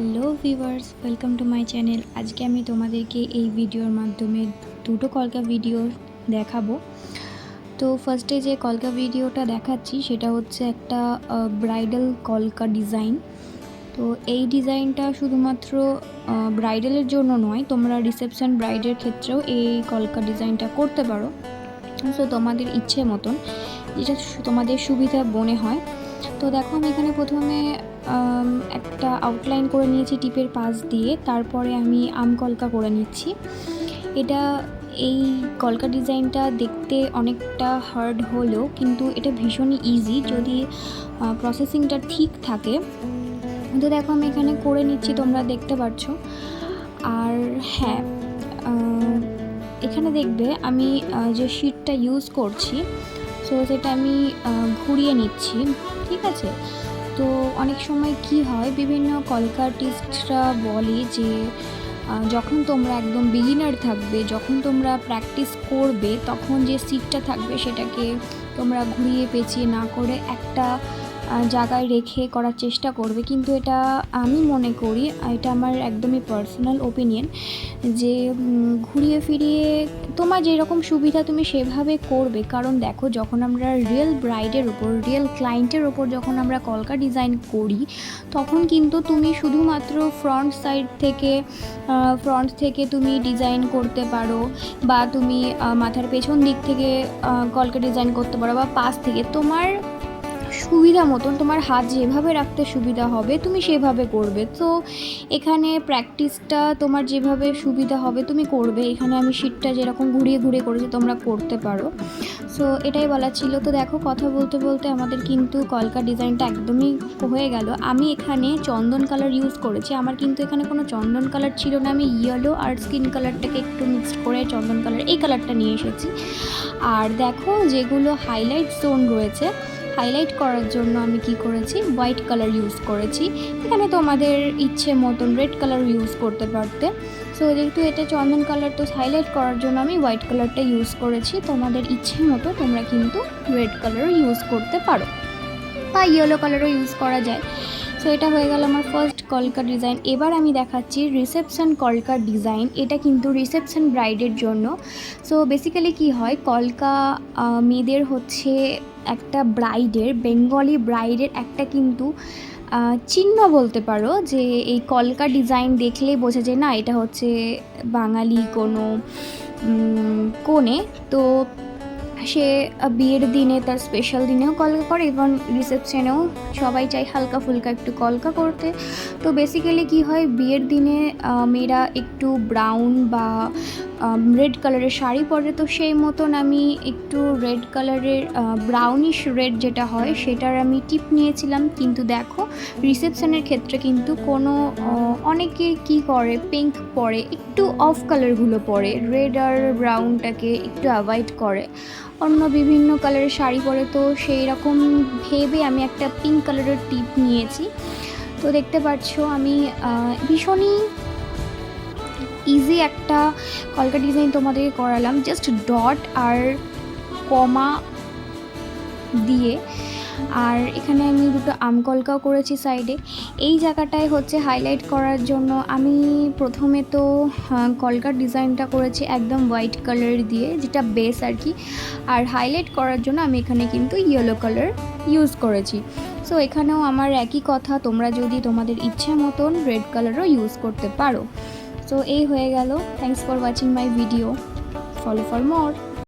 Hello viewers, welcome to my channel. আজকে আমি তোমাদেরকে এই ভিডিওর মাধ্যমে দুটো কলকা ভিডিও দেখাবো। তো ফার্স্টে যে কলকা ভিডিওটা দেখাচ্ছি সেটা হচ্ছে একটা ব্রাইডাল কলকা ডিজাইন। তো এই ডিজাইনটা শুধুমাত্র ব্রাইডালের জন্য নয়, তোমরা রিসেপশন ব্রাইডের ক্ষেত্রেও এই কলকা ডিজাইনটা করতে পারো। সো তোমাদের ইচ্ছে মতন যেটা তোমাদের সুবিধা মনে হয়। তো দেখো, আমি এখানে প্রথমে একটা আউটলাইন করে নিয়েছি টিপের পাশ দিয়ে, তারপরে আমি আম কলকা করে নিচ্ছি। এই কলকা ডিজাইনটা দেখতে অনেকটা হার্ড হলেও কিন্তু এটা ভীষণই ইজি যদি প্রসেসিংটা ঠিক থাকে। তো দেখো, আমি এখানে করে নিচ্ছি, তোমরা দেখতে পাচ্ছ। আর হ্যাঁ, এখানে দেখবে আমি যে শিটটা ইউজ করছি, সো সেটা আমি ঘুরিয়ে নিচ্ছি, ঠিক আছে। তো অনেক সময় কি হয়, বিভিন্ন কলকা আর্টিস্টরা বলে যে যখন তোমরা একদম বিগিনার থাকবে, যখন তোমরা প্র্যাকটিস করবে, তখন যে সিটটা থাকবে সেটাকে তোমরা ঘুরিয়ে পেঁচিয়ে না করে একটা জায়গায় রেখে করার চেষ্টা করবে। কিন্তু এটা আমি মনে করি, এটা আমার একদমই পার্সোনাল ওপিনিয়ন, যে ঘুরিয়ে ফিরিয়ে তোমার যেরকম সুবিধা তুমি সেভাবে করবে। কারণ দেখো, যখন আমরা রিয়েল ব্রাইডের ওপর, রিয়েল ক্লায়েন্টের ওপর যখন আমরা কলকা ডিজাইন করি, তখন কিন্তু তুমি শুধুমাত্র ফ্রন্ট থেকে তুমি ডিজাইন করতে পারো, বা তুমি মাথার পেছন দিক থেকে কলকা ডিজাইন করতে পারো, বা পাশ থেকে তোমার সুবিধা মতন, তোমার হাত যেভাবে রাখতে সুবিধা হবে তুমি সেভাবে করবে। তো এখানে প্র্যাকটিসটা তোমার যেভাবে সুবিধা হবে তুমি করবে। এখানে আমি শিটটা যেরকম ঘুরিয়ে ঘুরিয়ে করেছি, তোমরা করতে পারো। সো এটাই বলা ছিল। তো দেখো, কথা বলতে বলতে আমাদের কিন্তু কলকা ডিজাইনটা একদমই হয়ে গেল। আমি এখানে চন্দন কালার ইউজ করেছি। আমার কিন্তু এখানে কোনো চন্দন কালার ছিল না, আমি ইয়েলো আর স্কিন কালারটাকে একটু মিক্সড করে চন্দন কালার, এই কালারটা নিয়ে এসেছি। আর দেখো, যেগুলো হাইলাইট জোন রয়েছে, হাইলাইট করার জন্য আমি কি করেছি, হোয়াইট কালার ইউজ করেছি। এখানে তোমাদের ইচ্ছে মতন রেড কালার ইউজ করতে পারতে। সো যেহেতু এটা চন্দন কালার, তো হাইলাইট করার জন্য আমি হোয়াইট কালারটা ইউজ করেছি। তোমাদের ইচ্ছে মতো তোমরা কিন্তু রেড কালারও ইউজ করতে পারো, বা ইয়েলো কালারও ইউজ করা যায়। সো এটা হয়ে গেল আমার ফার্স্ট কলকা ডিজাইন। এবার আমি দেখাচ্ছি রিসেপশন কলকা ডিজাইন। এটা কিন্তু রিসেপশন ব্রাইডের জন্য। সো বেসিক্যালি কি হয়, কলকা মেয়েদের হচ্ছে একটা ব্রাইডের, বেঙ্গলি ব্রাইডের একটা কিন্তু চিহ্ন বলতে পারো, যে এই কলকা ডিজাইন দেখলেই বোঝা যায় না এটা হচ্ছে বাঙালি কোনো কনে। তো সে বিয়ের দিনে, তার স্পেশাল দিনেও কলকা করে, এবং রিসেপশনেও সবাই চায় হালকা ফুলকা একটু কলকা করতে। তো বেসিক্যালি কি হয়, বিয়ের দিনে মেয়েরা একটু ব্রাউন বা রেড কালারের শাড়ি পরে। তো সেই মতন আমি একটু রেড কালারের, ব্রাউনিশ রেড যেটা হয়, সেটার আমি টিপ নিয়েছিলাম। কিন্তু দেখো, রিসেপশনের ক্ষেত্রে কিন্তু অনেকে কি করে, পিঙ্ক পরে, একটু অফ কালারগুলো পরে, রেড আর ব্রাউনটাকে একটু অ্যাভয়েড করে, অন্য বিভিন্ন কালারের শাড়ি পরে। তো সেই রকম ভেবে আমি একটা পিঙ্ক কালারের টিপ নিয়েছি। তো দেখতে পাচ্ছ, আমি ভীষণই ইজি একটা কলকা ডিজাইন তোমাদেরকে করালাম, জাস্ট ডট আর কমা দিয়ে। আর এখানে আমি দুটো আম কলকাও করেছি সাইডে। এই জায়গাটায় হচ্ছে হাইলাইট করার জন্য আমি প্রথমে তো কলকার ডিজাইনটা করেছি একদম হোয়াইট কালার দিয়ে, যেটা বেস আর কি। আর হাইলাইট করার জন্য আমি এখানে কিন্তু ইয়েলো কালার ইউজ করেছি। সো এখানেও আমার একই কথা, তোমরা যদি তোমাদের ইচ্ছে মতন রেড কালারও ইউজ করতে পারো। সো এই হয়ে গেল। Thanks for watching my video. Follow for more.